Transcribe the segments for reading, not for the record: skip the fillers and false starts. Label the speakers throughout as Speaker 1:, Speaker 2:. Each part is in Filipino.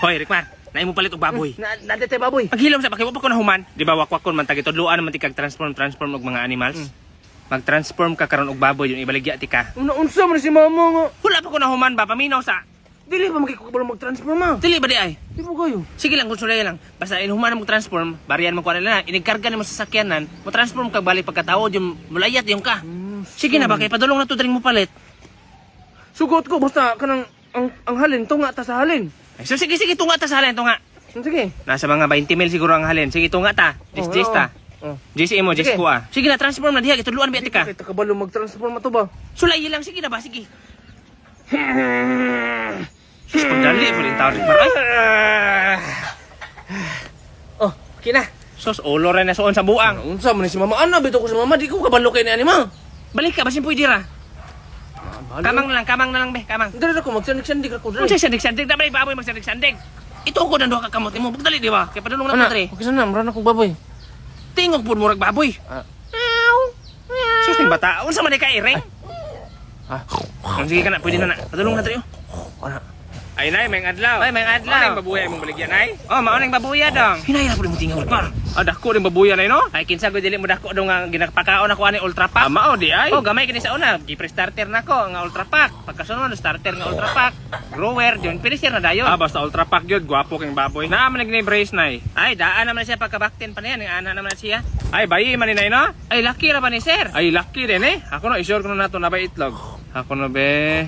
Speaker 1: Hoy, Rikmar, naay mo palit og baboy.
Speaker 2: Nandito tayo baboy.
Speaker 1: Paghilom sa pakiwa pa ko na human, di ba wakwakon man tagitudloan naman ti kag transform og mga animals. Mag-transform ka karon og baboy yung ibaligya ti ka.
Speaker 2: Unsa man si mama nga.
Speaker 1: Wala pa ko na human ba paminaw sa.
Speaker 2: Dili ba makikabalo mag-transform ma?
Speaker 1: Dili ba di ay?
Speaker 2: Di mo kayo.
Speaker 1: Sige lang, konsulay lang. Basta inuhuman mo transform, bariyan mo ko na inigkarga ni mo sa sakyanan, mo transform ka balik pagkatao yung mulayat yung ka. Sige na ba kay padulong na to dring mo palit.
Speaker 2: Sugot ko basta kanang ang halin tunga ta sa halin.
Speaker 1: Ay, so sige tunga ta sa halin tunga.
Speaker 2: Sige.
Speaker 1: Nasa mga 20 mil siguro ang halin. Sige tunga ta. Jis ta. Jis mo, jis
Speaker 2: Sige.
Speaker 1: ko ah. Sige na transform na diha kitudloan bi ka.
Speaker 2: Kita kabalo mag-transform to ba?
Speaker 1: Sulay lang sige na ba sige. Sus pagdali mo rin tawag baray. Oh, kina. Sos ulo rin na suon sa buang.
Speaker 2: Unsa man si mama? Ano bito ko sa mama? Di ko kabalo kay ni ani ma.
Speaker 1: Balik ka basin pwede ra. Kamang na lang be, kamang.
Speaker 2: Dali ko magsandig-sandig ako
Speaker 1: Kung
Speaker 2: dali.
Speaker 1: siya sandig-sandig na ba baboy magsandig-sandig. Ito ko ng duha ka kamot mo. Pagdali di ba? Kay padulong na
Speaker 2: Ana,
Speaker 1: padre.
Speaker 2: okay sana, marana kong baboy.
Speaker 1: Tingog pud murag baboy. Sus ning bata. Unsa man ka ireng? Sige ka na, pwede na na. Padulong na dre.
Speaker 2: Ana.
Speaker 1: Ay nay, may adlaw. Ay, may adlaw. Maoning babuya mong baligyan ay? Oh, maoning babuya dong. Hinayra pud mo tingaw par. Ah, dako ning babuya nay no? Ay kinsa go dili mo dako dong nga ginapakaon ako ani ultra pack. Mao di ay. Oh, gamay kini sa una. Gipre starter nako nga ultra pack. Pagkasunod starter nga ultra pack. Grower diyon finisher na dayon. Ah, basta ultra pack gyud, gwapo kang baboy. Naa man ni brace nay. Ay, daan naman siya pagkabaktin pa niya, ning ana naman siya. Ay, bayi man ni nay no? Ay, lucky ra ba ni sir? Ay, lucky din eh. Ako no isure ko na nato na ba itlog. Ako no be.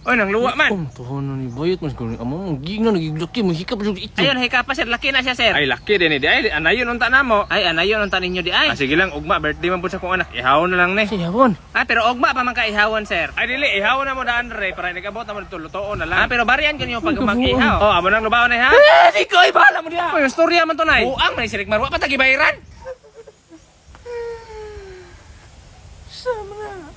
Speaker 1: Oy, nang luwa man.
Speaker 2: Tuhon ni boyot mas ko amo gig na nagiglaki mo hikap jud ito.
Speaker 1: Ayun, hika pa sir, laki na siya sir. Ay, laki din eh. Di ay, anayon unta na mo. Ay, anayon unta ninyo di ay. Ah, sige lang, ugma, birthday man po sa kong anak. Ihawon na lang ni.
Speaker 2: Siyawon.
Speaker 1: Ah, pero ugma pa man ka ihawon sir. Ay, dili, ihawon na mo daan re para nagabot na mo dito, lutoon na lang. Ah, pero bariyan ko niyo pag mag-ihaw. Oh, amo nang lubaw na ha.
Speaker 2: Di ko ibahala mo diha.
Speaker 1: Oy, storya man to nay. Buang man si Rick Marwa pa tagibayaran.
Speaker 2: Sama na.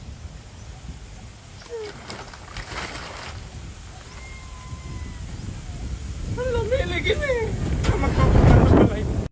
Speaker 2: Alam mo, lagi na eh.